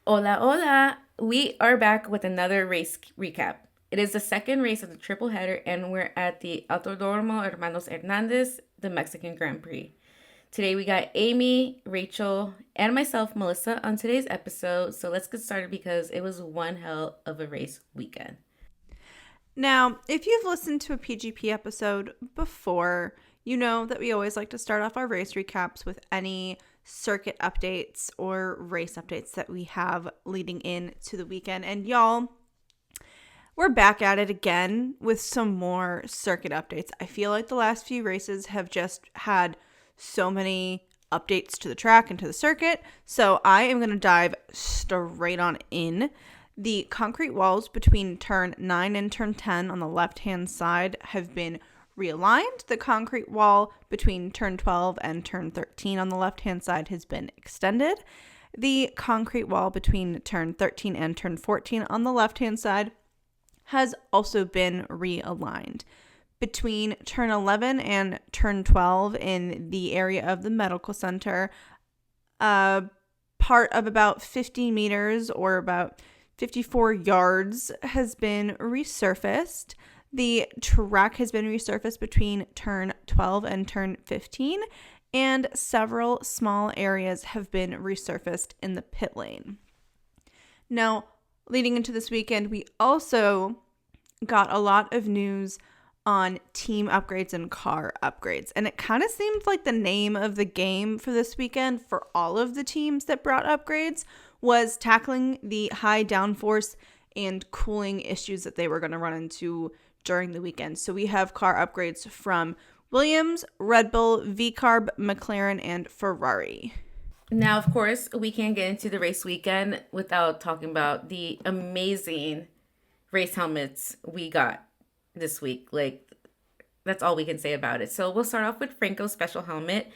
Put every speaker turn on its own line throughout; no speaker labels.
Hola, hola! We are back with another race recap. It is the second race of the triple header, and we're at the Autodromo Hermanos Hernandez, the Mexican Grand Prix. Today we got Amy, Rachel, and myself, Melissa, on today's episode. So let's get started because it was one hell of a race weekend.
Now, if you've listened to a PGP episode before, you know that we always like to start off our race recaps with any circuit updates or race updates that we have leading into the weekend. And y'all, we're back at it again with some more circuit updates. I feel like the last few races have just had so many updates to the track and to the circuit. So I am going to dive straight on in. The concrete walls between turn 9 and turn 10 on the left-hand side have been realigned. The concrete wall between turn 12 and turn 13 on the left-hand side has been extended. The concrete wall between turn 13 and turn 14 on the left-hand side has also been realigned. Between turn 11 and turn 12 in the area of the medical center, a part of about 50 meters or about 54 yards has been resurfaced. The track has been resurfaced between turn 12 and turn 15, and several small areas have been resurfaced in the pit lane. Now, leading into this weekend, we also got a lot of news on team upgrades and car upgrades. And it kind of seemed like the name of the game for this weekend for all of the teams that brought upgrades was tackling the high downforce and cooling issues that they were going to run into during the weekend. So we have car upgrades from Williams, Red Bull, VCarb, McLaren, and Ferrari.
Now, of course, we can't get into the race weekend without talking about the amazing race helmets we got this week. Like, that's all we can say about it. So we'll start off with Franco's special helmet.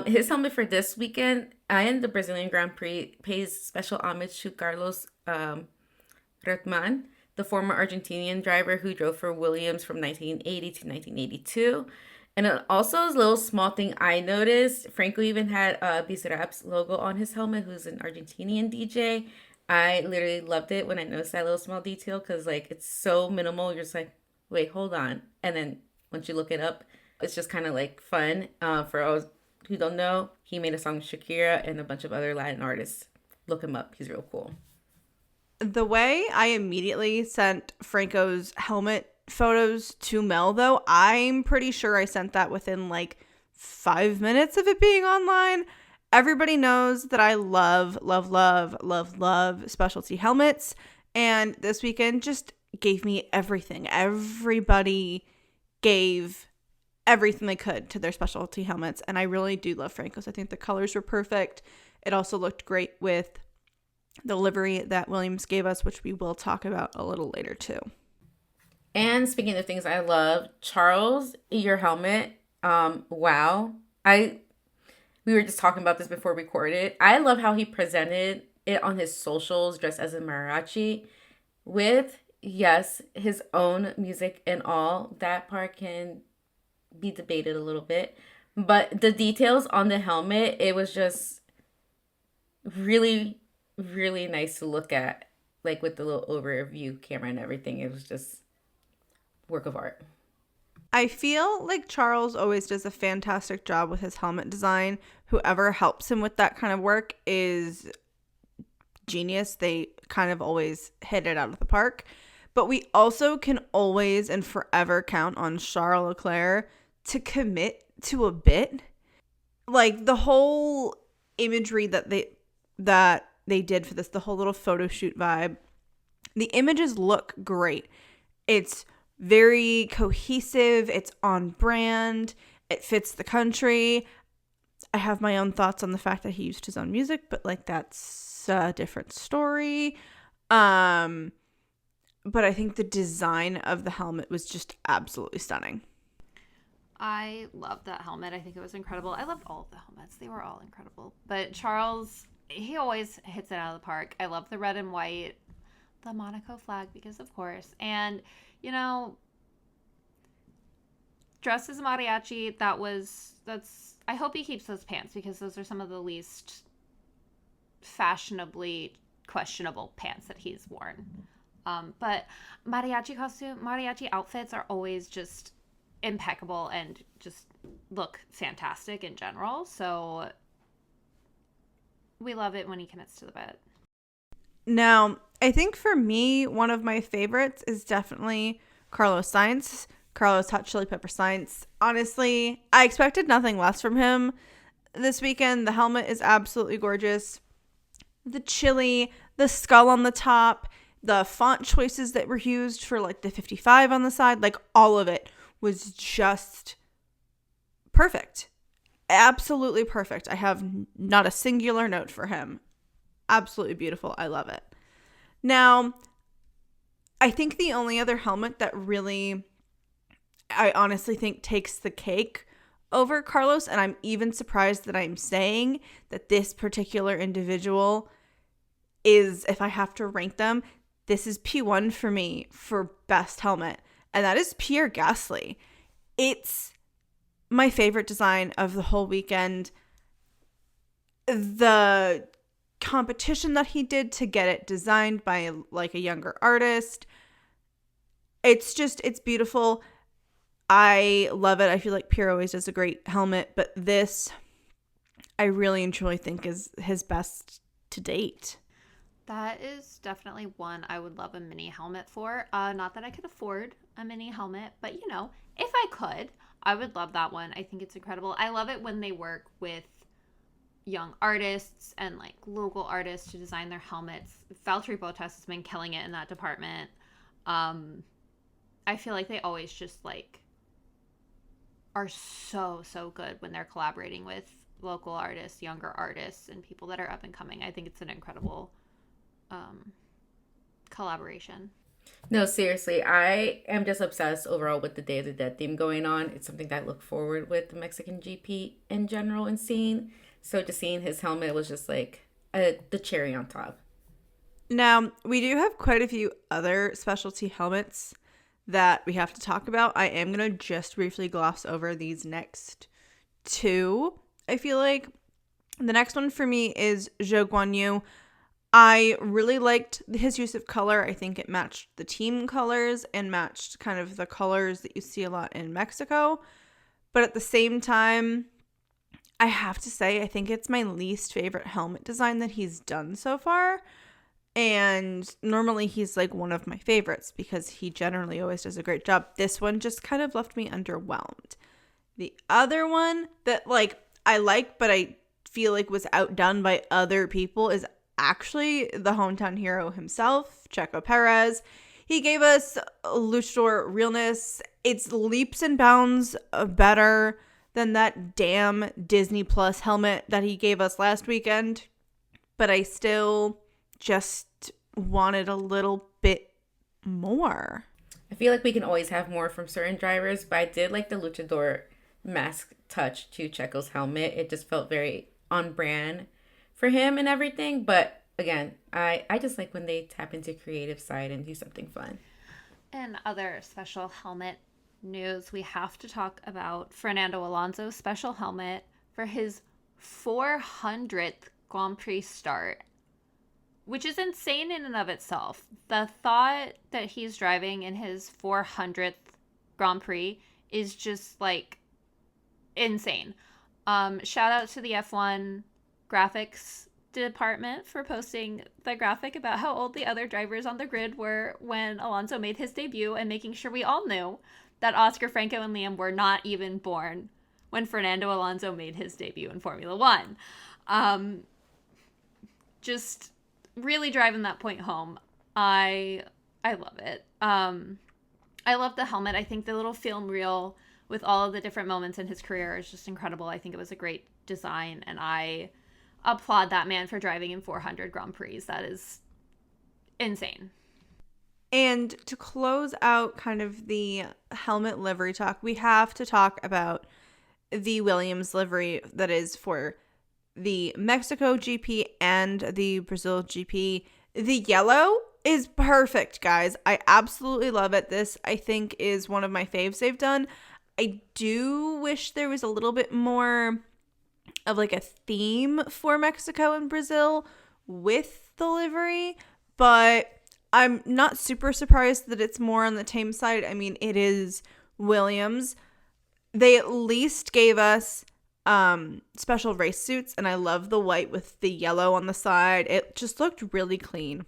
His helmet for this weekend and the Brazilian Grand Prix pays special homage to Carlos Reutemann, the former Argentinian driver who drove for Williams from 1980 to 1982. And also, a little small thing I noticed, Franco even had Bizarrap's logo on his helmet, who's an Argentinian DJ. I literally loved it when I noticed that little small detail because, like, it's so minimal. You're just like, wait, hold on. And then once you look it up, it's just kind of like fun. For those who don't know, he made a song with Shakira and a bunch of other Latin artists. Look him up. He's real cool.
The way I immediately sent Franco's helmet photos to Mel, though, I'm pretty sure I sent that within like 5 minutes of it being online. Everybody knows that I love, love, love, love, love specialty helmets. And this weekend just gave me everything. Everybody gave everything they could to their specialty helmets. And I really do love Franco's. I think the colors were perfect. It also looked great with the livery that Williams gave us, which we will talk about a little later too.
And speaking of things I love, Charles, your helmet. Wow. We were just talking about this before we recorded. I love how he presented it on his socials dressed as a mariachi with, yes, his own music and all. That part can be debated a little bit. But the details on the helmet, it was just really, really nice to look at. Like with the little overview camera and everything. It was just work of art.
I feel like Charles always does a fantastic job with his helmet design. Whoever helps him with that kind of work is genius. They kind of always hit it out of the park. But we also can always and forever count on Charles Leclerc to commit to a bit. Like the whole imagery that they did for this, the whole little photo shoot vibe. The images look great. It's very cohesive. It's on brand. It fits the country. I have my own thoughts on the fact that he used his own music, but like that's a different story. But I think the design of the helmet was just absolutely stunning.
I loved that helmet. I think it was incredible. I loved all of the helmets. They were all incredible. But Charles, he always hits it out of the park. I love the red and white, the Monaco flag, because of course. And, you know, dressed as a mariachi, I hope he keeps those pants because those are some of the least fashionably questionable pants that he's worn. But mariachi outfits are always just impeccable and just look fantastic in general. So we love it when he commits to the bit.
Now, I think for me, one of my favorites is definitely Carlos Sainz. Carlos Hot Chili Pepper Sainz. Honestly, I expected nothing less from him this weekend. The helmet is absolutely gorgeous. The chili, the skull on the top, the font choices that were used for like the 55 on the side, like all of it was just perfect. Absolutely perfect. I have not a singular note for him. Absolutely beautiful. I love it. Now, I think the only other helmet that really, I honestly think takes the cake over Carlos, and I'm even surprised that I'm saying that this particular individual is, if I have to rank them, this is P1 for me for best helmet, and that is Pierre Gasly. It's my favorite design of the whole weekend. The competition that he did to get it designed by like a younger artist, it's beautiful. I love it. I feel like Pierre always does a great helmet, but this I really and truly think is his best to date.
That is definitely one I would love a mini helmet for. Not that I could afford a mini helmet, but you know, if I could, I would love that one. I think it's incredible. I love it when they work with young artists and like local artists to design their helmets. Valtteri Bottas has been killing it in that department. I feel like they always just like are so good when they're collaborating with local artists, younger artists, and people that are up and coming. I think it's an incredible collaboration.
No, seriously, I am just obsessed overall with the Day of the Dead theme going on. It's something that I look forward with the Mexican GP in general and seeing. So just seeing his helmet was just like the cherry on top.
Now, we do have quite a few other specialty helmets that we have to talk about. I am going to just briefly gloss over these next two. I feel like the next one for me is Zhou Guanyu. I really liked his use of color. I think it matched the team colors and matched kind of the colors that you see a lot in Mexico. But at the same time, I have to say, I think it's my least favorite helmet design that he's done so far. And normally he's like one of my favorites because he generally always does a great job. This one just kind of left me underwhelmed. The other one that like I like, but I feel like was outdone by other people is actually the hometown hero himself, Checo Perez. He gave us luchador realness. It's leaps and bounds better than that damn Disney Plus helmet that he gave us last weekend. But I still just wanted a little bit more.
I feel like we can always have more from certain drivers, but I did like the luchador mask touch to Checo's helmet. It just felt very on brand for him and everything. But again, I just like when they tap into creative side and do something fun.
And other special helmet news, we have to talk about Fernando Alonso's special helmet for his 400th Grand Prix start, which is insane in and of itself. The thought that he's driving in his 400th Grand Prix is just like insane. Shout out to the F1 graphics department for posting the graphic about how old the other drivers on the grid were when Alonso made his debut and making sure we all knew that Oscar, Franco, and Liam were not even born when Fernando Alonso made his debut in Formula One. Just really driving that point home. I love it. I love the helmet. I think the little film reel with all of the different moments in his career is just incredible. I think it was a great design, and I applaud that man for driving in 400 Grand Prix. That is insane.
And to close out kind of the helmet livery talk, we have to talk about the Williams livery that is for the Mexico GP and the Brazil GP. The yellow is perfect, guys. I absolutely love it. This, I think, is one of my faves they've done. I do wish there was a little bit more of like a theme for Mexico and Brazil with the livery, but I'm not super surprised that it's more on the tame side. I mean, it is Williams. They at least gave us special race suits, and I love the white with the yellow on the side. It just looked really clean.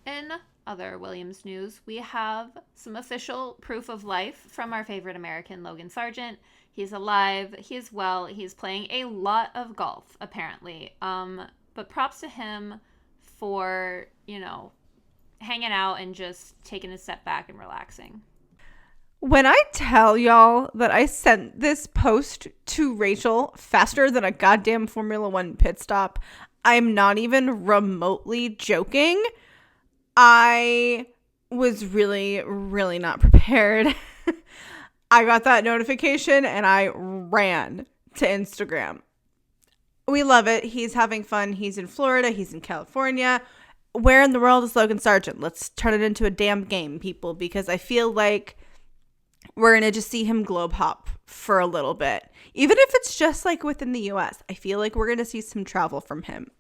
In other Williams news, we have some official proof of life from our favorite American, Logan Sargent. He's alive, he's well, he's playing a lot of golf, apparently. But props to him for, hanging out and just taking a step back and relaxing.
When I tell y'all that I sent this post to Rachel faster than a goddamn Formula One pit stop, I'm not even remotely joking. I was really, really not prepared. I got that notification and I ran to Instagram. We love it. He's having fun. He's in Florida. He's in California. Where in the world is Logan Sargent? Let's turn it into a damn game, people, because I feel like we're going to just see him globe hop for a little bit. Even if it's just like within the US, I feel like we're going to see some travel from him.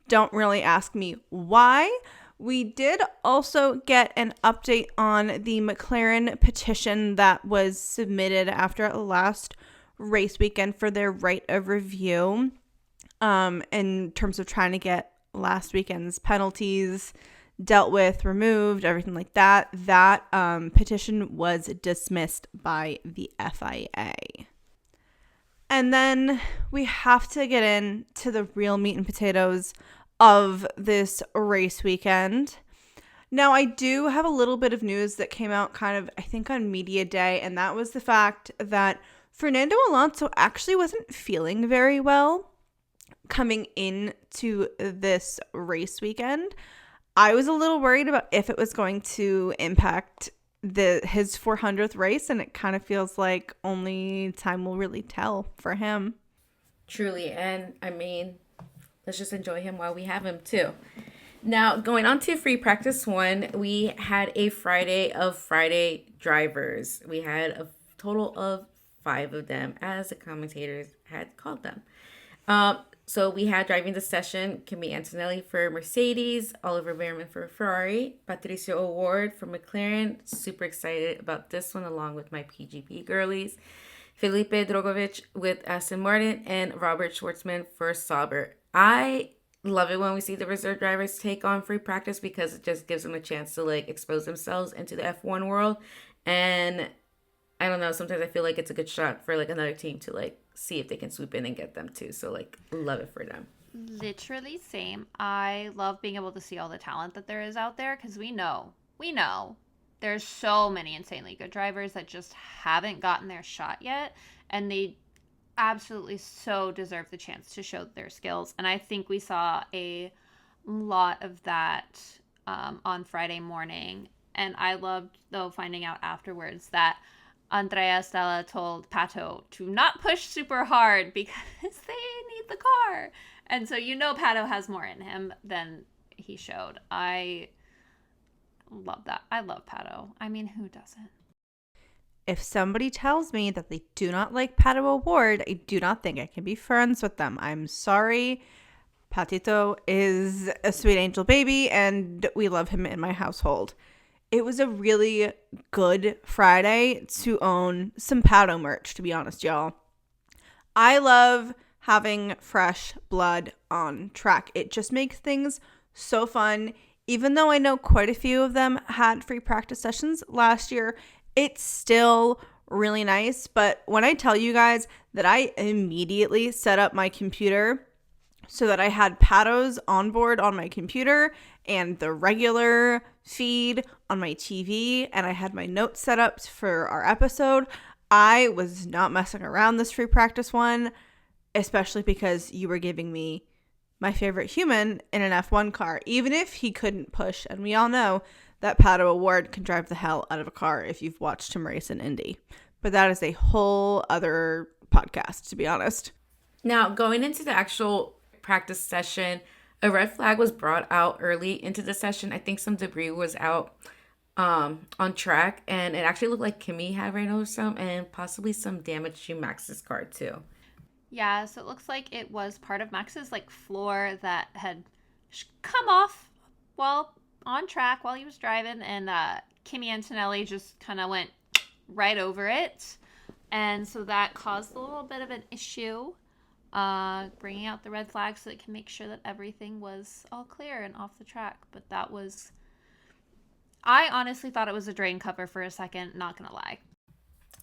Don't really ask me why. We did also get an update on the McLaren petition that was submitted after last race weekend for their right of review, in terms of trying to get last weekend's penalties dealt with, removed, everything like that. That petition was dismissed by the FIA. And then we have to get into the real meat and potatoes of this race weekend. Now, I do have a little bit of news that came out kind of, I think, on media day, and that was the fact that Fernando Alonso actually wasn't feeling very well coming into this race weekend. I was a little worried about if it was going to impact his 400th race, and it kind of feels like only time will really tell for him.
Truly, and I mean, let's just enjoy him while we have him too. Now, going on to free practice 1, we had a Friday of Friday drivers. We had a total of 5 of them, as the commentators had called them. So we had driving the session, Kimi Antonelli for Mercedes, Oliver Behrman for Ferrari, Patricio O'Ward for McLaren. Super excited about this one, along with my PGP girlies. Felipe Drogovic with Aston Martin, and Robert Schwartzman for Sauber. I love it when we see the reserve drivers take on free practice, because it just gives them a chance to expose themselves into the F1 world. And I don't know, sometimes I feel like it's a good shot for another team to see if they can swoop in and get them too. So love it for them.
Literally same. I love being able to see all the talent that there is out there, because we know there's so many insanely good drivers that just haven't gotten their shot yet, and they absolutely so deserve the chance to show their skills. And I think we saw a lot of that on Friday morning. And I loved, though, finding out afterwards that Andrea Stella told Pato to not push super hard because they need the car. And so Pato has more in him than he showed. I love that. I love Pato. I mean, who doesn't?
If somebody tells me that they do not like Pato O'Ward, I do not think I can be friends with them. I'm sorry. Patito is a sweet angel baby, and we love him in my household. It was a really good Friday to own some Pato merch, to be honest, y'all. I love having fresh blood on track. It just makes things so fun. Even though I know quite a few of them had free practice sessions last year, it's still really nice. But when I tell you guys that I immediately set up my computer so that I had Pato's onboard on my computer and the regular feed on my TV, and I had my notes set up for our episode, I was not messing around this free practice one, especially because you were giving me my favorite human in an F1 car, even if he couldn't push. And we all know that Pato O'Ward can drive the hell out of a car if you've watched him race in Indy. But that is a whole other podcast, to be honest.
Now, going into the actual practice session, a red flag was brought out early into the session. I think some debris was out on track, and it actually looked like Kimi had ran over some, and possibly some damage to Max's car too.
Yeah, so it looks like it was part of Max's floor that had come off while on track while he was driving, and Kimi Antonelli just kind of went right over it. And so that caused a little bit of an issue, bringing out the red flag so it can make sure that everything was all clear and off the track. But that was, I honestly thought it was a drain cover for a second, not going to lie.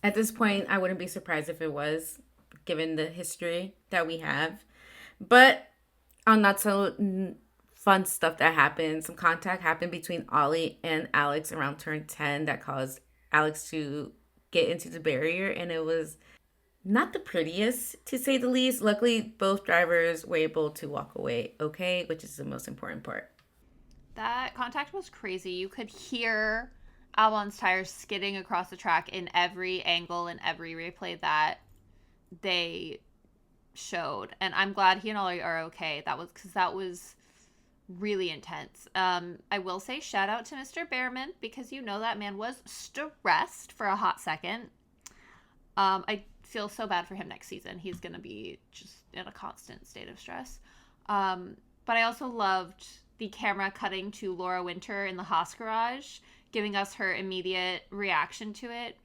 At this point, I wouldn't be surprised if it was, given the history that we have. But on not so fun stuff that happened, some contact happened between Ollie and Alex around turn 10 that caused Alex to get into the barrier, and it was not the prettiest, to say the least. Luckily, both drivers were able to walk away okay, which is the most important part.
That contact was crazy. You could hear Albon's tires skidding across the track in every angle and every replay that they showed, and I'm glad he and Ollie are okay. That was really intense. I will say shout out to Mr. Behrman, because that man was stressed for a hot second. I feel so bad for him next season. He's going to be just in a constant state of stress. But I also loved the camera cutting to Laura Winter in the Haas garage, giving us her immediate reaction to it.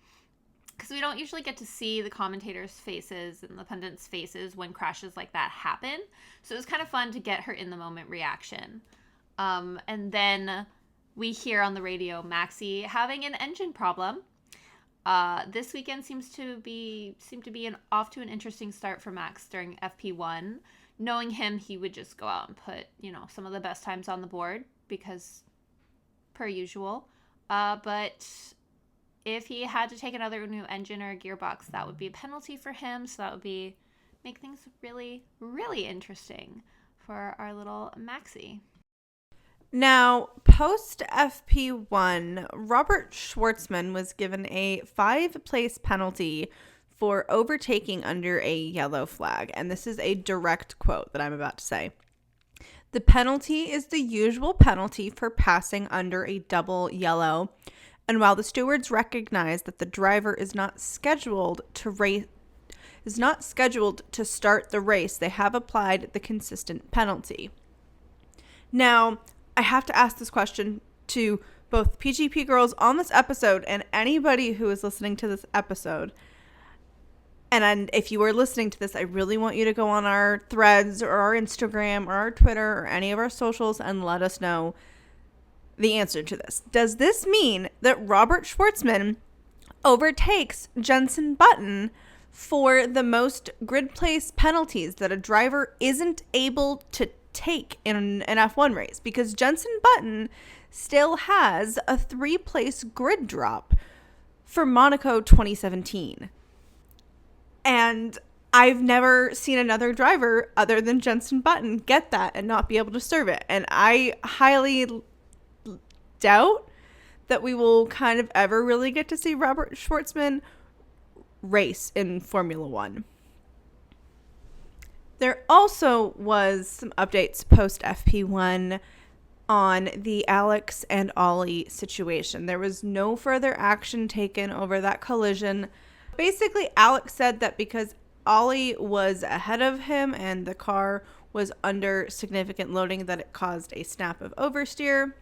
Because we don't usually get to see the commentators' faces and the pundits' faces when crashes like that happen. So it was kind of fun to get her in the moment reaction. And then we hear on the radio Maxi having an engine problem. This weekend seemed to be off to an interesting start for Max during FP1. Knowing him, he would just go out and put, some of the best times on the board, because per usual. But if he had to take another new engine or a gearbox, that would be a penalty for him. So that would make things really, really interesting for our little Maxi.
Now, post FP1, Robert Schwartzman was given a 5-place penalty for overtaking under a yellow flag. And this is a direct quote that I'm about to say. The penalty is the usual penalty for passing under a double yellow. And while the stewards recognize that the driver is not scheduled to start the race, they have applied the consistent penalty. Now, I have to ask this question to both PGP girls on this episode and anybody who is listening to this episode. And if you are listening to this, I really want you to go on our threads or our Instagram or our Twitter or any of our socials and let us know the answer to this. Does this mean that Robert Schwartzman overtakes Jenson Button for the most grid place penalties that a driver isn't able to take in an F1 race? Because Jenson Button still has a 3-place grid drop for Monaco 2017. And I've never seen another driver other than Jenson Button get that and not be able to serve it. And I highly doubt that we will kind of ever really get to see Robert Schwartzman race in Formula One. There also was some updates post FP1 on the Alex and Ollie situation. There was no further action taken over that collision. Basically, Alex said that because Ollie was ahead of him and the car was under significant loading, that it caused a snap of oversteer.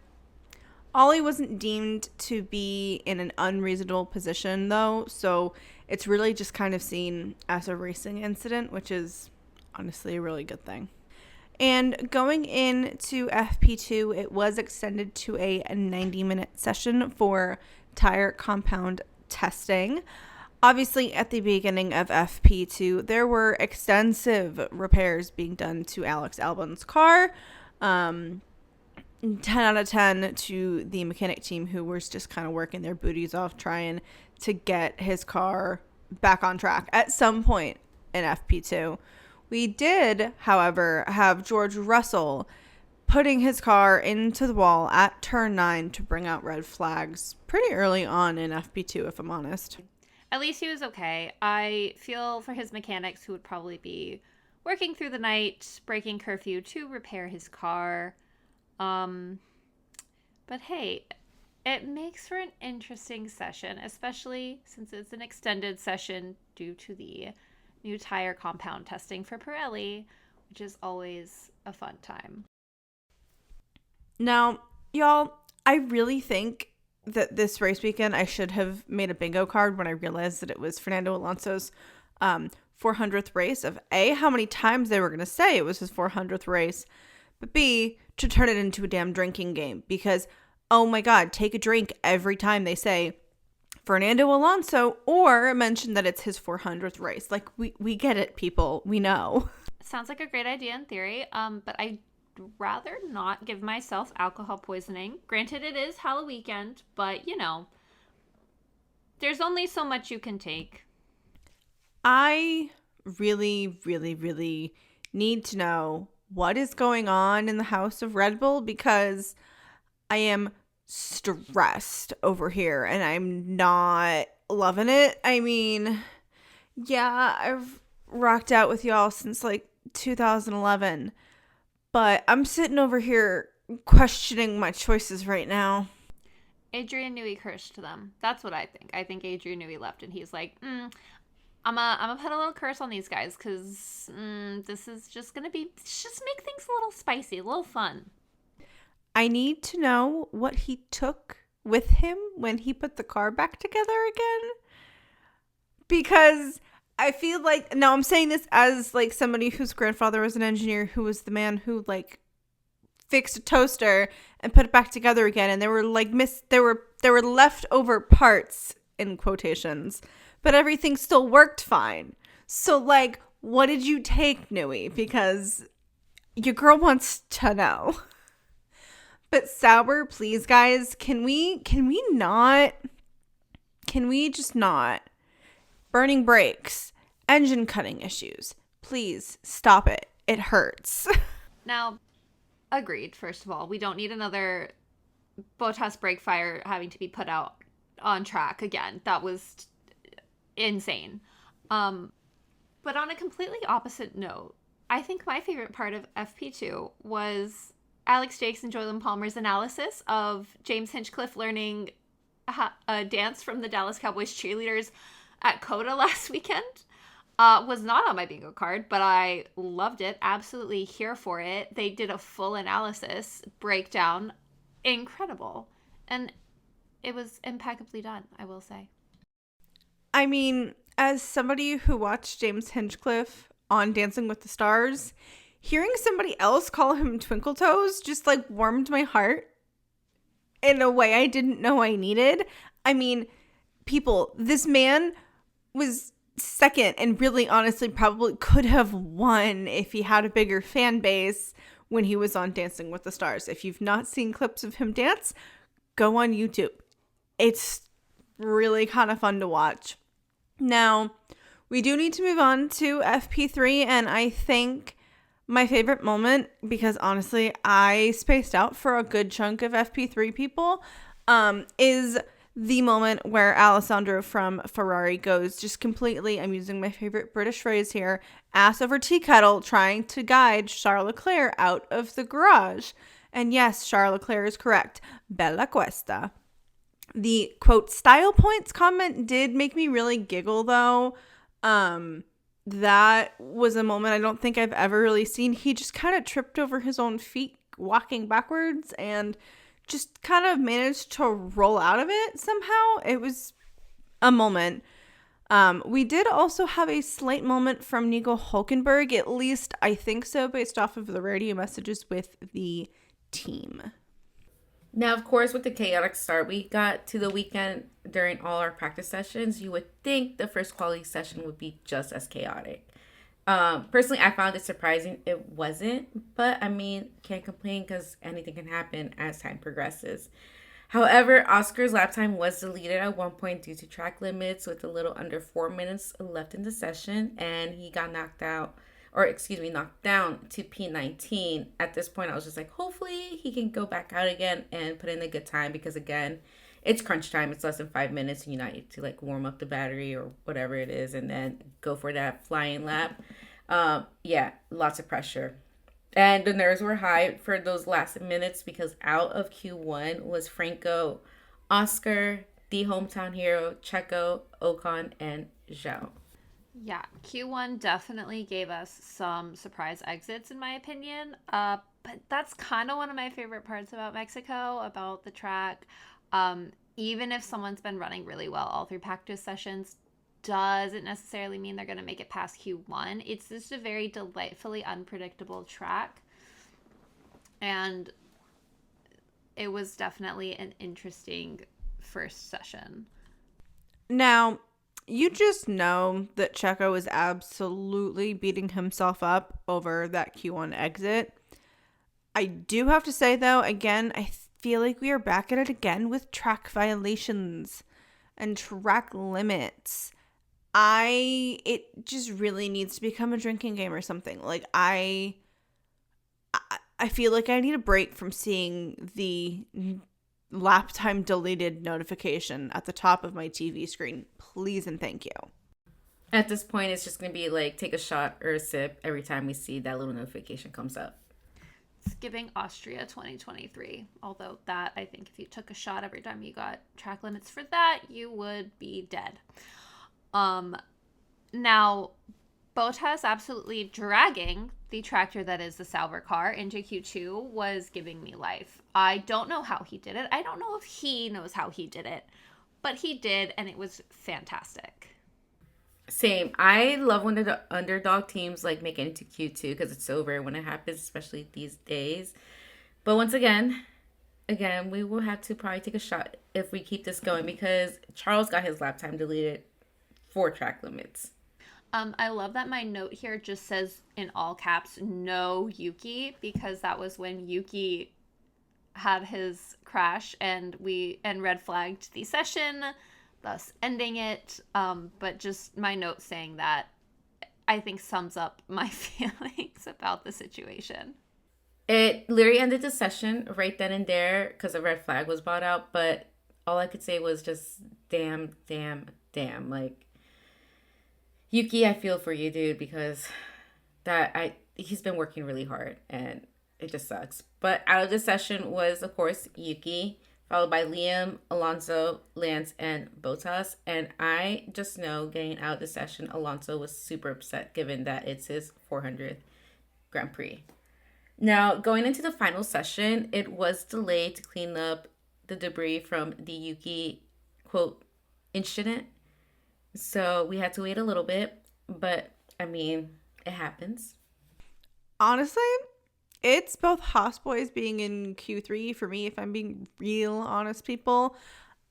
Ollie wasn't deemed to be in an unreasonable position, though, so it's really just kind of seen as a racing incident, which is honestly a really good thing. And going into FP2, it was extended to a 90-minute session for tire compound testing. Obviously, at the beginning of FP2, there were extensive repairs being done to Alex Albon's car. 10 out of 10 to the mechanic team, who was just kind of working their booties off trying to get his car back on track at some point in FP2. We did, however, have George Russell putting his car into the wall at turn 9 to bring out red flags pretty early on in FP2, if I'm honest.
At least he was okay. I feel for his mechanics, who would probably be working through the night, breaking curfew to repair his car. But hey, it makes for an interesting session, especially since it's an extended session due to the new tire compound testing for Pirelli, which is always a fun time.
Now, y'all, I really think that this race weekend I should have made a bingo card when I realized that it was Fernando Alonso's 400th race of A, how many times they were going to say it was his 400th race, but B, to turn it into a damn drinking game because, oh my God, take a drink every time they say Fernando Alonso or mention that it's his 400th race. Like, we get it, people. We know.
Sounds like a great idea in theory, but I'd rather not give myself alcohol poisoning. Granted, it is Halloween weekend, but, there's only so much you can take.
I really, really, really need to know what is going on in the house of Red Bull because I am stressed over here and I'm not loving it. I mean, yeah, I've rocked out with y'all since like 2011, but I'm sitting over here questioning my choices right now.
Adrian Newey cursed them. That's what I think. I think Adrian Newey left and he's like, I'm gonna put a little curse on these guys because this is just gonna be just make things a little spicy, a little fun.
I need to know what he took with him when he put the car back together again, because I feel like, now I'm saying this as like somebody whose grandfather was an engineer who was the man who like fixed a toaster and put it back together again, and there were like there were leftover parts in quotations, but everything still worked fine. So like, what did you take, Nui? Because your girl wants to know. But Sauber, please guys, can we just not? Burning brakes, engine cutting issues. Please stop it. It hurts.
Now, agreed, first of all. We don't need another Bottas brake fire having to be put out on track again. That was insane. But on a completely opposite note, I think my favorite part of FP2 was Alex Jakes and Joylyn Palmer's analysis of James Hinchcliffe learning a dance from the Dallas Cowboys cheerleaders at Coda last weekend. Was not on my bingo card, but I loved it. Absolutely here for it. They did a full analysis, breakdown. Incredible. And it was impeccably done, I will say.
I mean, as somebody who watched James Hinchcliffe on Dancing with the Stars, hearing somebody else call him Twinkle Toes just like warmed my heart in a way I didn't know I needed. I mean, people, this man was second and really honestly probably could have won if he had a bigger fan base when he was on Dancing with the Stars. If you've not seen clips of him dance, go on YouTube. It's really kind of fun to watch. Now, we do need to move on to FP3, and I think my favorite moment, because honestly, I spaced out for a good chunk of FP3 people, is the moment where Alessandro from Ferrari goes just completely, I'm using my favorite British phrase here, ass over tea kettle, trying to guide Charles Leclerc out of the garage. And yes, Charles Leclerc is correct. Bella questa. The, quote, style points comment did make me really giggle, though. That was a moment I don't think I've ever really seen. He just kind of tripped over his own feet walking backwards and just kind of managed to roll out of it somehow. It was a moment. We did also have a slight moment from Nico Hulkenberg, at least I think so, based off of the radio messages with the team.
Now, of course, with the chaotic start we got to the weekend during all our practice sessions, you would think the first quality session would be just as chaotic. Personally, I found it surprising it wasn't, but I mean, can't complain because anything can happen as time progresses. However, Oscar's lap time was deleted at one point due to track limits with a little under 4 minutes left in the session, and he got knocked down to P19. At this point, I was just like, hopefully he can go back out again and put in a good time because, again, it's crunch time. It's less than 5 minutes and you need to like warm up the battery or whatever it is and then go for that flying lap. Yeah, lots of pressure. And the nerves were high for those last minutes because out of Q1 was Franco, Oscar, the hometown hero, Checo, Ocon, and Zhao.
Yeah, Q1 definitely gave us some surprise exits, in my opinion. But that's kind of one of my favorite parts about Mexico, about the track. Even if someone's been running really well all through practice sessions, doesn't necessarily mean they're going to make it past Q1. It's just a very delightfully unpredictable track. And it was definitely an interesting first session.
Now, you just know that Checo is absolutely beating himself up over that Q1 exit. I do have to say, though, again, I feel like we are back at it again with track violations and track limits. It just really needs to become a drinking game or something. Like, I feel like I need a break from seeing the lap time deleted notification at the top of my TV screen. Please and thank you.
At this point, it's just going to be like take a shot or a sip every time we see that little notification comes up.
It's giving Austria 2023. Although that, I think if you took a shot every time you got track limits for that, you would be dead. Now, Bottas absolutely dragging the tractor that is the Sauber car into Q2 was giving me life. I don't know how he did it. I don't know if he knows how he did it, but he did, and it was fantastic.
Same. I love when the underdog teams like make it into Q2 because it's so rare when it happens, especially these days. But once again, we will have to probably take a shot if we keep this going because Charles got his lap time deleted for track limits.
I love that my note here just says in all caps, no Yuki, because that was when Yuki had his crash and red flagged the session, thus ending it. But just my note saying that I think sums up my feelings about the situation.
It literally ended the session right then and there because a red flag was brought out, but all I could say was just damn, damn, damn. Like, Yuki, I feel for you, dude, because he's been working really hard and it just sucks. But out of the session was of course Yuki, followed by Liam, Alonso, Lance, and Bottas. And I just know getting out of the session, Alonso was super upset given that it's his 400th Grand Prix. Now, going into the final session, it was delayed to clean up the debris from the Yuki quote incident. So we had to wait a little bit, but I mean, it happens.
Honestly, it's both Haas boys being in Q3 for me, if I'm being real honest, people.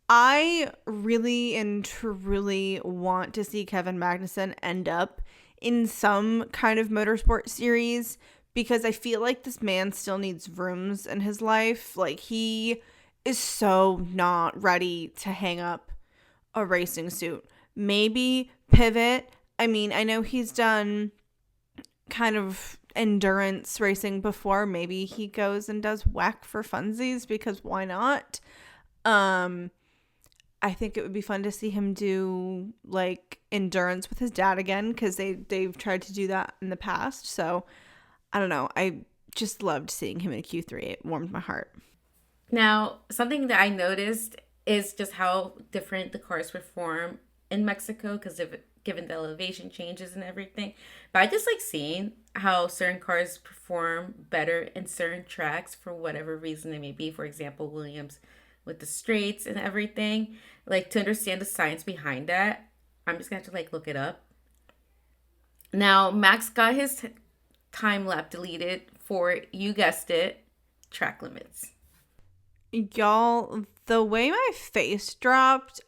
I really and truly want to see Kevin Magnussen end up in some kind of motorsport series because I feel like this man still needs rooms in his life. Like, he is so not ready to hang up a racing suit. Maybe pivot. I mean, I know he's done kind of endurance racing before. Maybe he goes and does WEC for funsies because why not? I think it would be fun to see him do like endurance with his dad again because they've tried to do that in the past. So I don't know. I just loved seeing him in Q3. It warmed my heart.
Now, something that I noticed is just how different the cars perform in Mexico because of given the elevation changes and everything. But I just like seeing how certain cars perform better in certain tracks for whatever reason it may be. For example, Williams with the straights and everything. Like, to understand the science behind that, I'm just gonna have to like look it up. Now, Max got his time lap deleted for, you guessed it, track limits.
Y'all, the way my face dropped,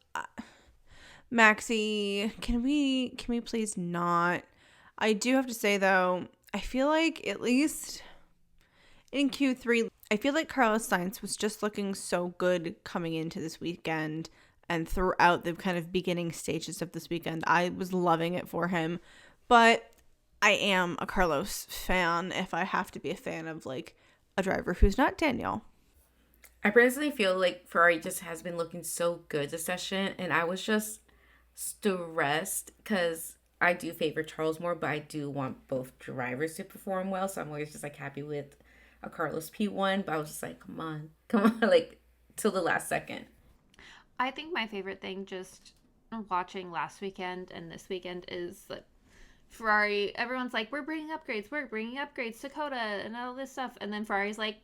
Maxie, can we please not? I do have to say though, I feel like at least in Q3, I feel like Carlos Sainz was just looking so good coming into this weekend and throughout the kind of beginning stages of this weekend. I was loving it for him, but I am a Carlos fan if I have to be a fan of like a driver who's not Daniel.
I personally feel like Ferrari just has been looking so good this session, and I was just stressed because I do favor Charles more, but I do want both drivers to perform well. So I'm always just like happy with a Carlos P1, but I was just like, come on, like till the last second.
I think my favorite thing just watching last weekend and this weekend is that Ferrari, everyone's like, we're bringing upgrades, Dakota, and all this stuff. And then Ferrari's like,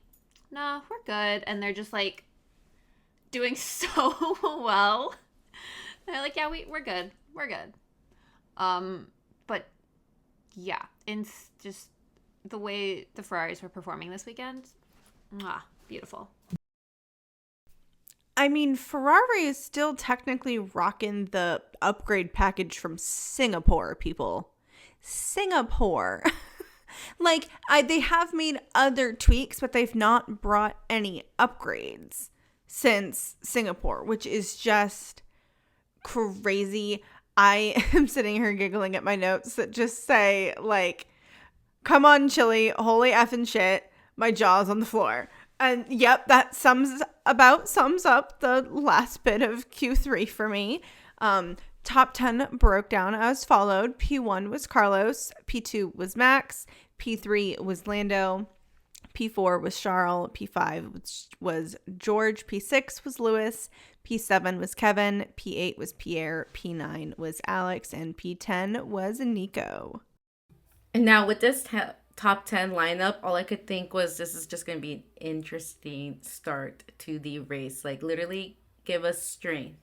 nah, we're good. And they're just like doing so well. They're like, yeah, we're good. We're good. But yeah, just the way the Ferraris were performing this weekend, beautiful.
I mean, Ferrari is still technically rocking the upgrade package from Singapore, people. Singapore. Like, they have made other tweaks, but they've not brought any upgrades since Singapore, which is just crazy. I am sitting here giggling at my notes that just say, like, come on, Chili, holy effing shit, my jaw's on the floor. And yep, that sums up the last bit of Q3 for me. Top 10 broke down as followed. P1 was Carlos, P2 was Max, P3 was Lando, P4 was Charles, P5 was George, P6 was Lewis, P7 was Kevin, P8 was Pierre, P9 was Alex, and P10 was Nico.
And now with this top 10 lineup, all I could think was this is just going to be an interesting start to the race. Like, literally give us strength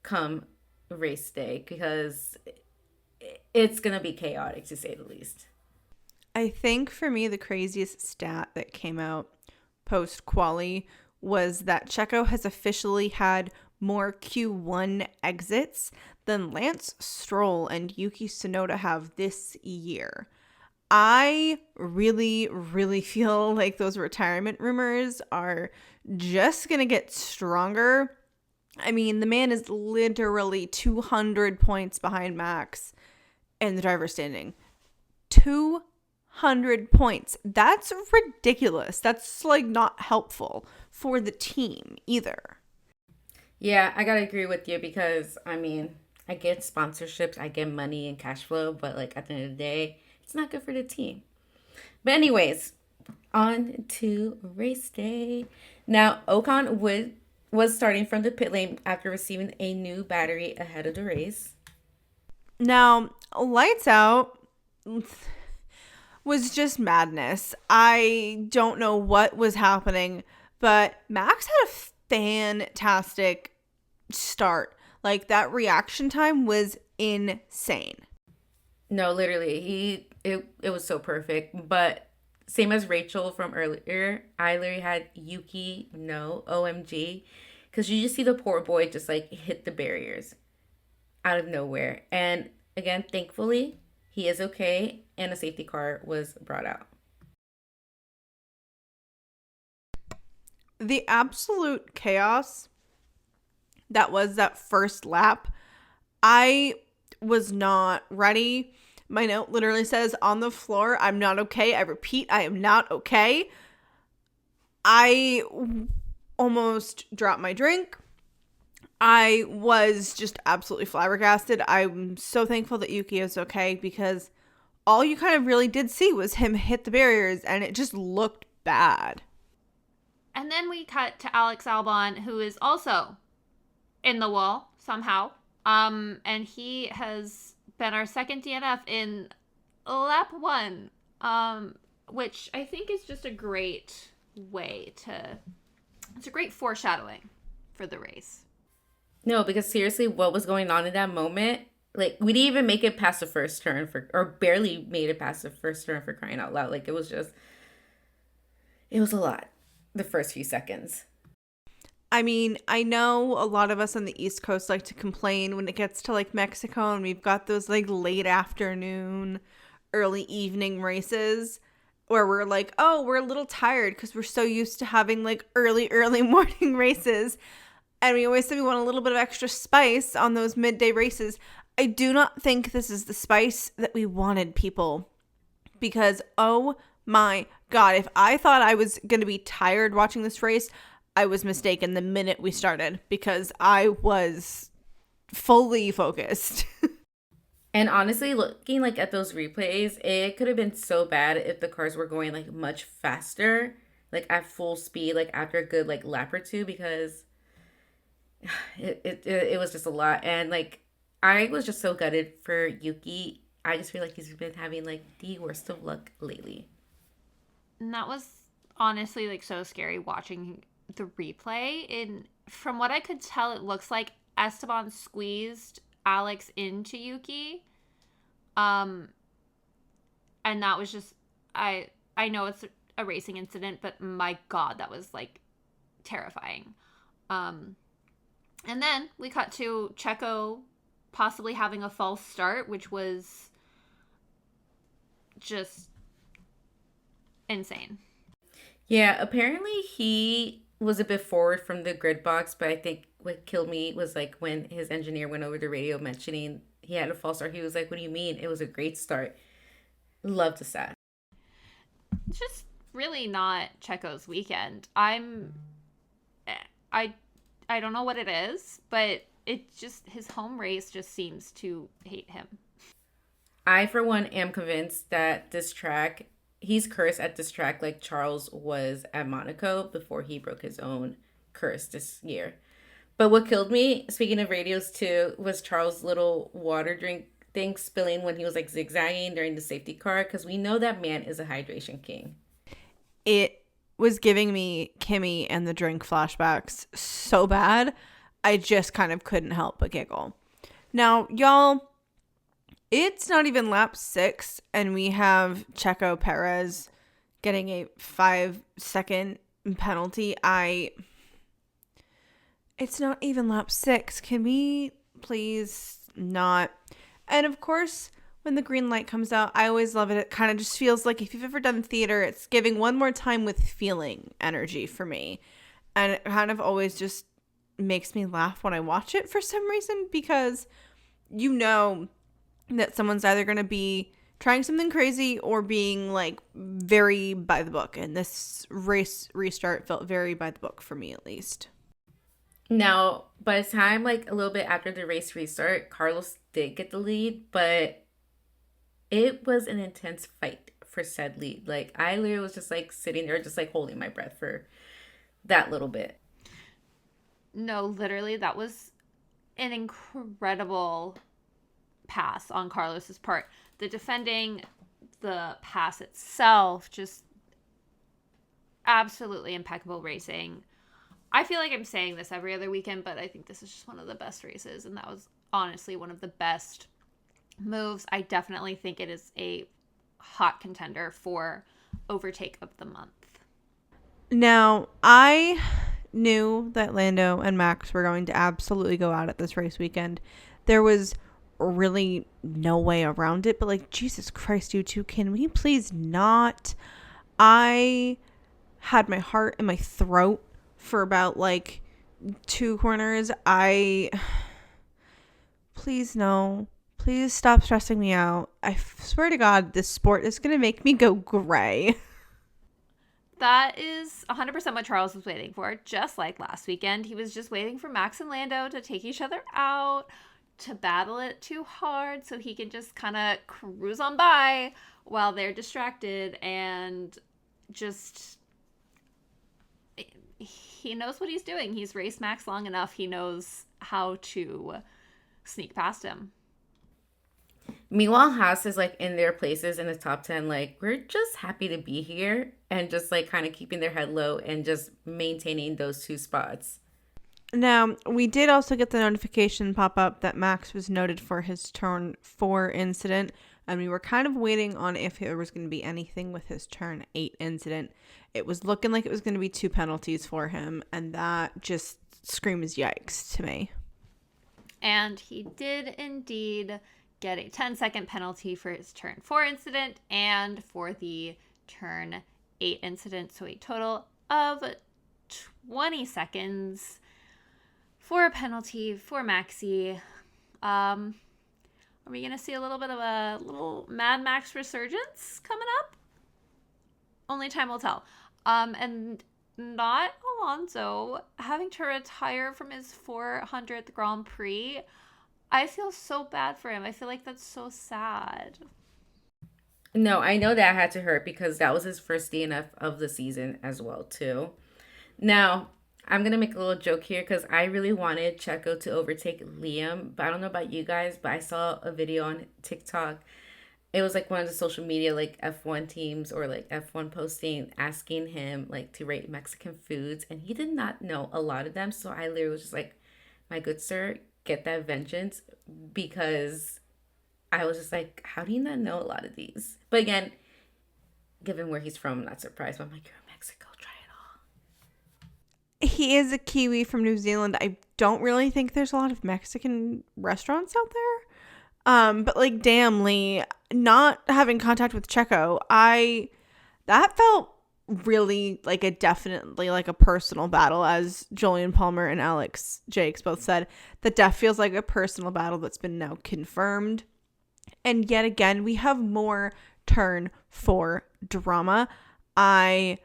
come race day, because it's going to be chaotic, to say the least.
I think for me, the craziest stat that came out post-quali was that Checo has officially had more Q1 exits than Lance Stroll and Yuki Tsunoda have this year. I really, really feel like those retirement rumors are just going to get stronger. I mean, the man is literally 200 points behind Max in the driver's standing. 200 points. That's ridiculous. That's like not helpful for the team either.
Yeah, I gotta agree with you, because I mean, I get sponsorships, I get money and cash flow, but like at the end of the day, it's not good for the team. But anyways, on to race day. Now, Ocon was starting from the pit lane after receiving a new battery ahead of the race.
Now, lights out was just madness. I don't know what was happening, but Max had a fantastic start. Like, that reaction time was insane.
No, literally, it was so perfect. But same as Rachel from earlier, I literally had Yuki, no, OMG. Because you just see the poor boy just like hit the barriers out of nowhere. And again, thankfully, he is okay, and a safety car was brought out.
The absolute chaos that was that first lap, I was not ready. My note literally says, on the floor, I'm not okay. I repeat, I am not okay. I almost dropped my drink. I was just absolutely flabbergasted. I'm so thankful that Yuki is okay, because all you kind of really did see was him hit the barriers, and it just looked bad.
And then we cut to Alex Albon, who is also in the wall somehow. And he has been our second DNF in lap 1, which I think is just a great way to... It's a great foreshadowing for the race.
No, because seriously, what was going on in that moment? Like, we didn't even make it past the first turn or barely made it past the first turn, for crying out loud. Like, it was a lot, the first few seconds.
I mean, I know a lot of us on the East Coast like to complain when it gets to like Mexico and we've got those like late afternoon, early evening races where we're like, oh, we're a little tired because we're so used to having like early morning races. And we always say we want a little bit of extra spice on those midday races. I do not think this is the spice that we wanted, people. Because, oh my God, if I thought I was going to be tired watching this race, I was mistaken the minute we started, because I was fully focused.
And honestly, looking like at those replays, it could have been so bad if the cars were going like much faster, like at full speed, like after a good like lap or two, because It was just a lot. And like, I was just so gutted for Yuki. I just feel like he's been having like the worst of luck lately.
And that was honestly like so scary watching the replay. And from what I could tell, it looks like Esteban squeezed Alex into Yuki. Um, and that was just I know it's a racing incident, but my God, that was like terrifying. Um, and then we cut to Checo possibly having a false start, which was just insane.
Yeah, apparently he was a bit forward from the grid box, but I think what killed me was like when his engineer went over the radio mentioning he had a false start. He was like, "What do you mean? It was a great start." Love to say.
It's just really not Checo's weekend. I I don't know what it is, but it just his home race just seems to hate him.
I, for one, am convinced that this track, he's cursed at this track like Charles was at Monaco before he broke his own curse this year. But what killed me, speaking of radios too, was Charles' little water drink thing spilling when he was like zigzagging during the safety car, because we know that man is a hydration king.
It was giving me Kimmy and the drink flashbacks so bad. I just kind of couldn't help but giggle. Now, y'all, it's not even lap 6, and we have Checo Perez getting a 5-second penalty. It's not even lap 6. Can we please not? And of course, when the green light comes out, I always love it. It kind of just feels like if you've ever done theater, it's giving one more time with feeling energy for me. And it kind of always just makes me laugh when I watch it for some reason, because you know that someone's either going to be trying something crazy or being like very by the book. And this race restart felt very by the book for me, at least.
Now, by the time like a little bit after the race restart, Carlos did get the lead, but it was an intense fight for said lead. Like, I literally was just like sitting there, just like holding my breath for that little bit.
No, literally, that was an incredible pass on Carlos's part. The defending, the pass itself, just absolutely impeccable racing. I feel like I'm saying this every other weekend, but I think this is just one of the best races, and that was honestly one of the best moves. I definitely think it is a hot contender for overtake of the month.
Now, I knew that Lando and Max were going to absolutely go out at this race weekend. There was really no way around it, but like, Jesus Christ, you two, can we please not? I had my heart in my throat for about like 2 corners. Please no. Please stop stressing me out. I swear to God, this sport is going to make me go gray.
That is 100% what Charles was waiting for. Just like last weekend, he was just waiting for Max and Lando to take each other out, to battle it too hard so he can just kind of cruise on by while they're distracted, and just he knows what he's doing. He's raced Max long enough. He knows how to sneak past him.
Meanwhile, Haas is like in their places in the top 10, like, we're just happy to be here and just like kind of keeping their head low and just maintaining those 2 spots.
Now, we did also get the notification pop up that Max was noted for his turn 4 incident, and we were kind of waiting on if there was going to be anything with his turn 8 incident. It was looking like it was going to be 2 penalties for him, and that just screams yikes to me.
And he did indeed get a 10-second penalty for his turn 4 incident and for the turn 8 incident. So a total of 20 seconds for a penalty for Maxi. Are we going to see a little bit of a little Mad Max resurgence coming up? Only time will tell. And not Alonso having to retire from his 400th Grand Prix. I feel so bad for him. I feel like that's so sad.
No, I know that had to hurt because that was his first DNF of the season as well, too. Now, I'm gonna make a little joke here because I really wanted Checo to overtake Liam, but I don't know about you guys, but I saw a video on TikTok. It was like one of the social media like F1 teams or like F1 posting asking him like to rate Mexican foods, and he did not know a lot of them. So I literally was just like, "My good sir, get that vengeance," because I was just like, "How do you not know a lot of these?" But again, given where he's from, I'm not surprised. But I'm like, "You're in Mexico, try it all."
He is a Kiwi from New Zealand. I don't really think there's a lot of Mexican restaurants out there. But like, damn, Lee, not having contact with Checo, that felt really like a definitely like a personal battle, as Julian Palmer and Alex Jakes both said. The death feels like a personal battle that's been now confirmed. And yet again, we have more turn for drama. I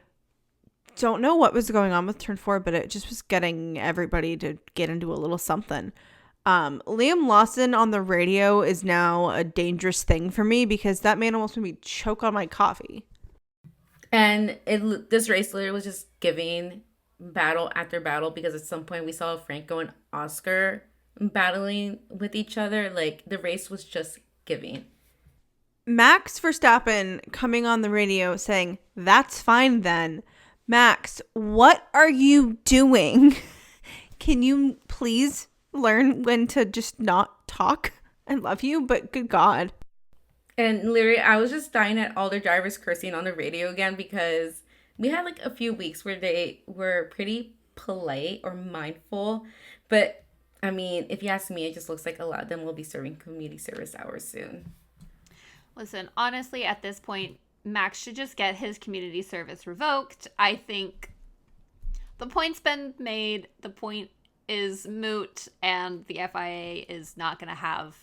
don't know what was going on with turn 4, but it just was getting everybody to get into a little something. Liam Lawson on the radio is now a dangerous thing for me because that man almost made me choke on my coffee.
And this race literally was just giving battle after battle because at some point we saw Franco and Oscar battling with each other. Like the race was just giving.
Max Verstappen coming on the radio saying, "That's fine then." Max, what are you doing? Can you please learn when to just not talk? I love you, but good God.
And literally, I was just dying at all the drivers cursing on the radio again because we had like a few weeks where they were pretty polite or mindful. But I mean, if you ask me, it just looks like a lot of them will be serving community service hours soon.
Listen, honestly, at this point, Max should just get his community service revoked. I think the point's been made. The point is moot, and the FIA is not going to have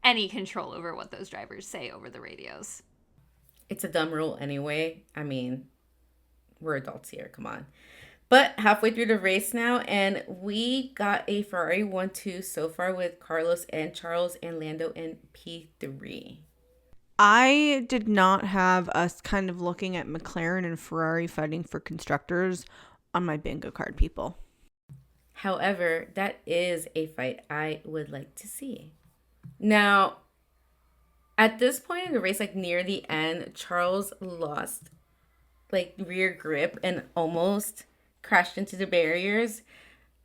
any control over what those drivers say over the radios.
It's a dumb rule anyway. I mean, we're adults here. Come on. But halfway through the race now, and we got a Ferrari 1-2 so far with Carlos and Charles and Lando in P3.
I did not have us kind of looking at McLaren and Ferrari fighting for constructors on my bingo card, people.
However, that is a fight I would like to see. Now, at this point in the race, like near the end, Charles lost like rear grip and almost crashed into the barriers.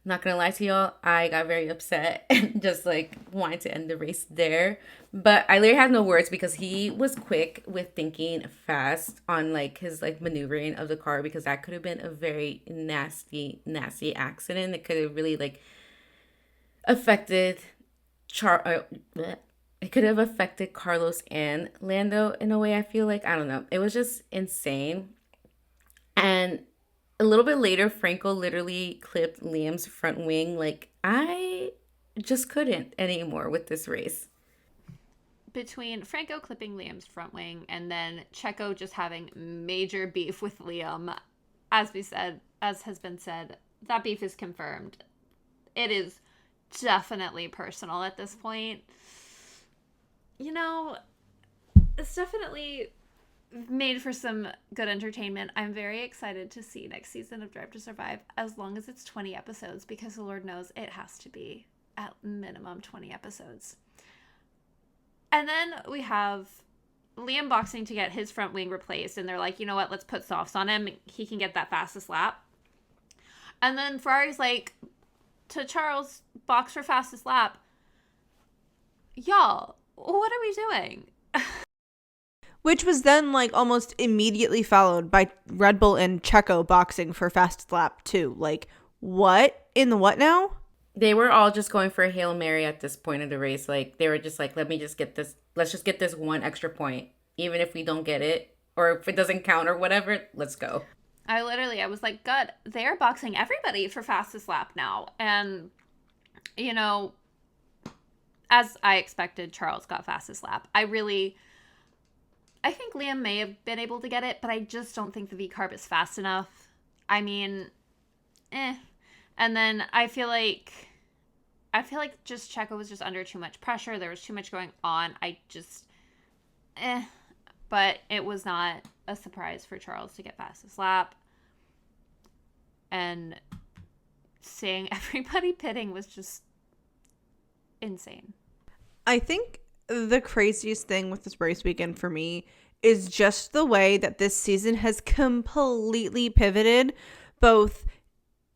Not gonna lie to y'all, I got very upset and just like wanted to end the race there. But I literally had no words because he was quick with thinking fast on like his like maneuvering of the car because that could have been a very nasty, nasty accident. It could have really like affected it could have affected Carlos and Lando in a way. I feel like I don't know. It was just insane. And a little bit later, Franco literally clipped Liam's front wing. Like, I just couldn't anymore with this race.
Between Franco clipping Liam's front wing and then Checo just having major beef with Liam, as has been said, that beef is confirmed. It is definitely personal at this point. You know, it's definitely made for some good entertainment. I'm very excited to see next season of Drive to Survive, as long as it's 20 episodes, because the Lord knows it has to be at minimum 20 episodes. And then we have Liam boxing to get his front wing replaced, and they're like, you know what, let's put softs on him. He can get that fastest lap. And then Ferrari's like, to Charles, box for fastest lap. Y'all, what are we doing?
Which was then like almost immediately followed by Red Bull and Checo boxing for fastest lap too. Like, what in the what now?
They were all just going for a Hail Mary at this point of the race. Like, they were just like, let's just get this one extra point. Even if we don't get it, or if it doesn't count or whatever, let's go.
I was like, God, they're boxing everybody for fastest lap now. And, you know, as I expected, Charles got fastest lap. I think Liam may have been able to get it, but I just don't think the V-carb is fast enough. I mean, And then I feel like just Checo was just under too much pressure. There was too much going on. But it was not a surprise for Charles to get fastest lap. And seeing everybody pitting was just insane.
I think the craziest thing with this race weekend for me is just the way that this season has completely pivoted, both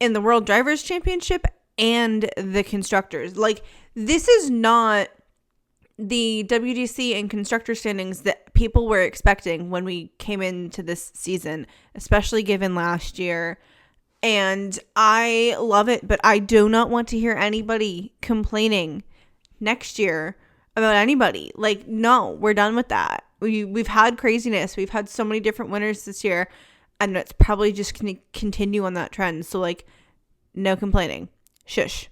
in the World Drivers' Championship and the Constructors. Like, this is not the WDC and constructor standings that people were expecting when we came into this season, especially given last year. And I love it, but I do not want to hear anybody complaining next year about anybody. Like, no, we're done with that. We've had craziness. We've had so many different winners this year, and it's probably just going to continue on that trend. So, like, no complaining. Shush.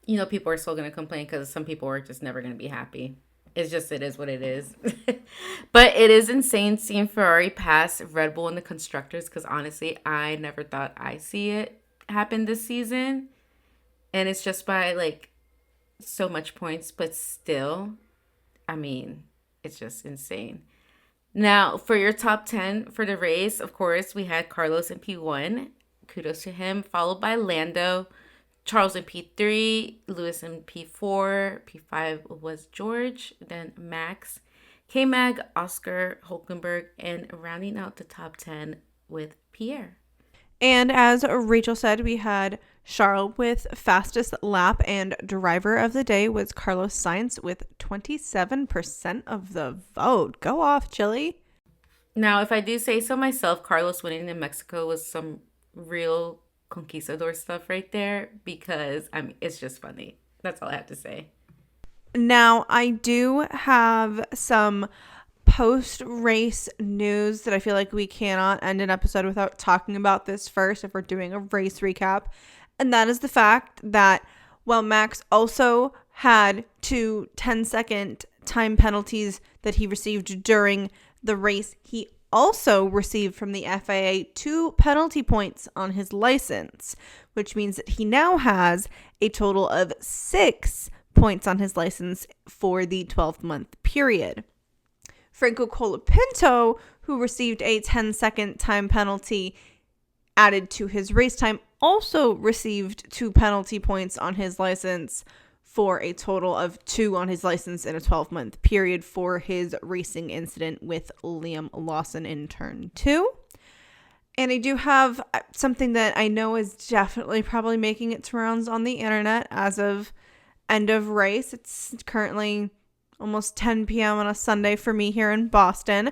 You know, people are still going to complain because some people are just never going to be happy. It is what it is. But it is insane seeing Ferrari pass Red Bull in the constructors, because honestly, I never thought I'd see it happen this season. And it's just by like so much points, but still, I mean, it's just insane. Now, for your top 10 for the race, of course, we had Carlos in P1. Kudos to him, followed by Lando, Charles in P3, Lewis in P4, P5 was George, then Max, K-Mag, Oscar, Hulkenberg, and rounding out the top 10 with Pierre.
And as Rachel said, we had Charles with fastest lap, and driver of the day was Carlos Sainz with 27% of the vote. Go off, Chili.
Now, if I do say so myself, Carlos winning in Mexico was some real Conquistador stuff right there, because I mean, it's just funny. That's all I have to say.
Now, I do have some post-race news that I feel like we cannot end an episode without talking about this first if we're doing a race recap. And that is the fact that while Max also had 2 10-second time penalties that he received during the race, he also received from the FIA 2 penalty points on his license, which means that he now has a total of 6 points on his license for the 12-month period. Franco Colapinto, who received a 10-second time penalty added to his race time, also received 2 penalty points on his license for a total of 2 on his license in a 12-month period for his racing incident with Liam Lawson in turn 2. And I do have something that I know is definitely probably making its rounds on the internet as of end of race. It's currently almost 10 p.m. on a Sunday for me here in Boston.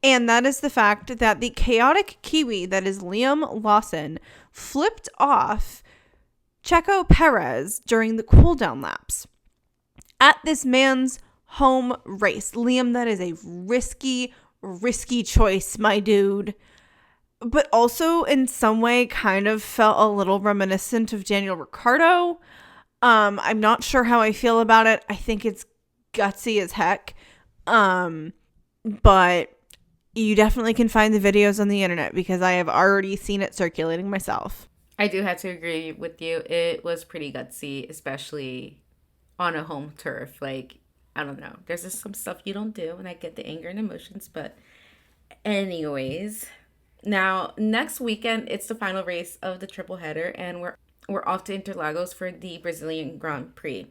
And that is the fact that the chaotic Kiwi that is Liam Lawson flipped off Checo Perez during the cooldown laps at this man's home race. Liam, that is a risky choice, my dude. But also in some way kind of felt a little reminiscent of Daniel Ricciardo. I'm not sure how I feel about it. I think it's gutsy as heck. But you definitely can find the videos on the internet because I have already seen it circulating myself.
I do have to agree with you. It was pretty gutsy, especially on a home turf. Like, I don't know. There's just some stuff you don't do, and I get the anger and emotions. But anyways, now next weekend, it's the final race of the triple header, and we're off to Interlagos for the Brazilian Grand Prix.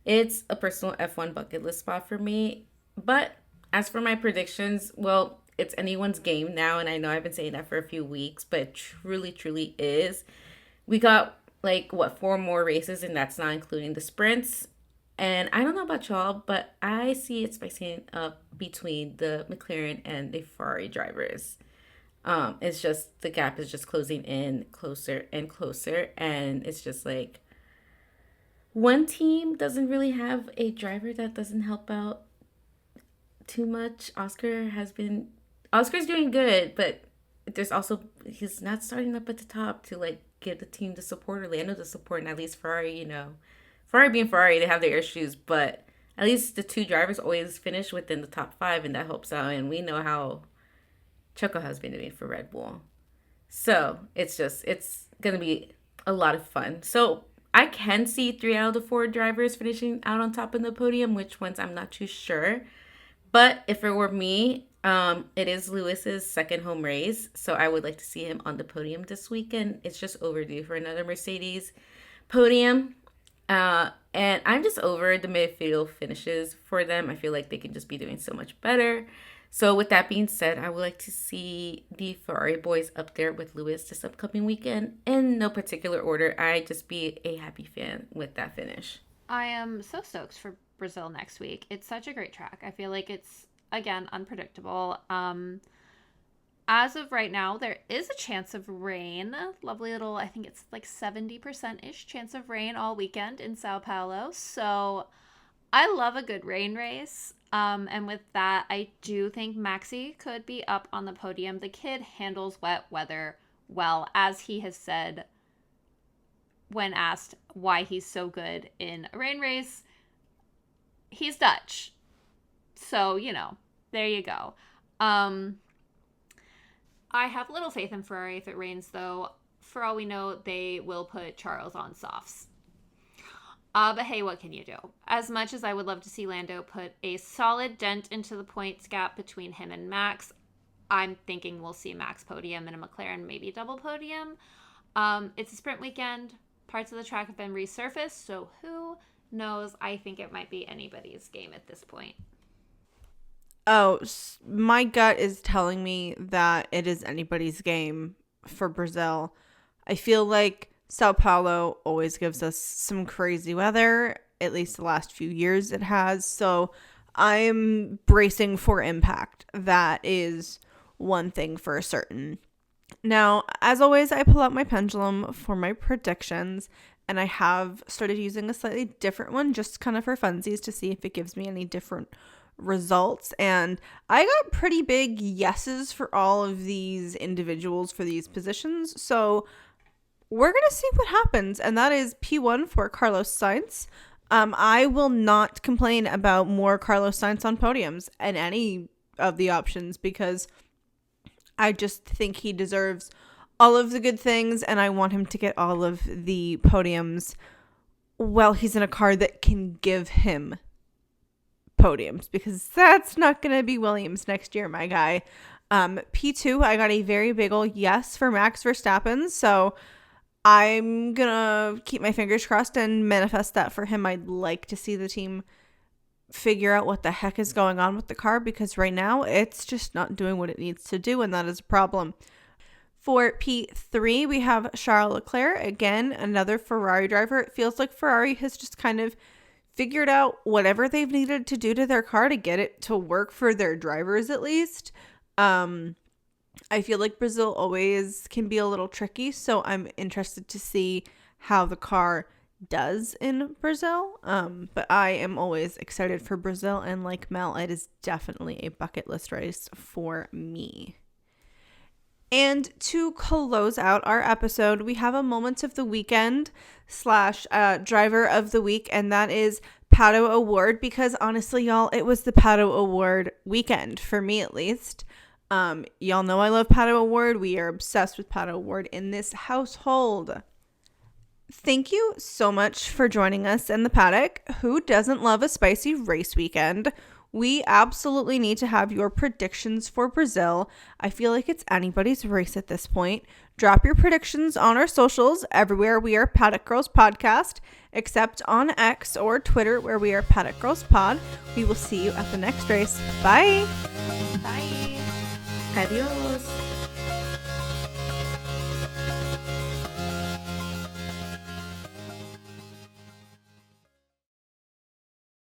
It's a personal F1 bucket list spot for me. But as for my predictions, well, it's anyone's game now, and I know I've been saying that for a few weeks, but it truly is. We got, 4 more races, and that's not including the sprints. And I don't know about y'all, but I see it spicing up between the McLaren and the Ferrari drivers. It's just, the gap is just closing in closer and closer. And it's just like, one team doesn't really have a driver that doesn't help out too much. Oscar's doing good, but there's also, he's not starting up at the top to give the team the support or Lando the support, and at least Ferrari, Ferrari being Ferrari, they have their issues, but at least the 2 drivers always finish within the top 5, and that helps out, and we know how Checo has been doing for Red Bull. So it's going to be a lot of fun. So I can see 3 out of the 4 drivers finishing out on top of the podium. Which ones, I'm not too sure. But if it were me, It is Lewis's second home race, so I would like to see him on the podium this weekend. It's just overdue for another Mercedes podium. And I'm just over the midfield finishes for them. I feel like they can just be doing so much better. So with that being said, I would like to see the Ferrari boys up there with Lewis this upcoming weekend in no particular order. I'd just be a happy fan with that finish.
I am so stoked for Brazil next week. It's such a great track. I feel like it's, again, unpredictable. As of right now, there is a chance of rain. Lovely little, I think it's like 70%-ish chance of rain all weekend in Sao Paulo. So I love a good rain race. And with that, I do think Maxi could be up on the podium. The kid handles wet weather well, as he has said when asked why he's so good in a rain race. He's Dutch. So, there you go. I have little faith in Ferrari if it rains, though. For all we know, they will put Charles on softs. But hey, what can you do? As much as I would love to see Lando put a solid dent into the points gap between him and Max, I'm thinking we'll see Max podium and a McLaren maybe double podium. It's a sprint weekend. Parts of the track have been resurfaced, so who knows? I think it might be anybody's game at this point.
Oh, my gut is telling me that it is anybody's game for Brazil. I feel like Sao Paulo always gives us some crazy weather. At least the last few years it has. So I'm bracing for impact. That is one thing for certain. Now, as always, I pull out my pendulum for my predictions. And I have started using a slightly different one just kind of for funsies to see if it gives me any different results. And I got pretty big yeses for all of these individuals for these positions. So we're going to see what happens. And that is P1 for Carlos Sainz. I will not complain about more Carlos Sainz on podiums and any of the options because I just think he deserves all of the good things and I want him to get all of the podiums while he's in a car that can give him podiums because that's not going to be Williams next year, my guy. P2, I got a very big ol' yes for Max Verstappen, so I'm going to keep my fingers crossed and manifest that for him. I'd like to see the team figure out what the heck is going on with the car because right now it's just not doing what it needs to do, and that is a problem. For P3, we have Charles Leclerc, again, another Ferrari driver. It feels like Ferrari has just kind of figured out whatever they've needed to do to their car to get it to work for their drivers at least. I feel like Brazil always can be a little tricky, so I'm interested to see how the car does in Brazil. But I am always excited for Brazil, and like Mel, it is definitely a bucket list race for me. And to close out our episode, we have a moment of the weekend / driver of the week, and that is Paddock Award, because honestly, y'all, it was the Paddock Award weekend, for me at least. Y'all know I love Paddock Award. We are obsessed with Paddock Award in this household. Thank you so much for joining us in the paddock. Who doesn't love a spicy race weekend? We absolutely need to have your predictions for Brazil. I feel like it's anybody's race at this point. Drop your predictions on our socials. Everywhere we are Paddock Girls Podcast, except on X or Twitter where we are Paddock Girls Pod. We will see you at the next race. Bye.
Bye.
Adios.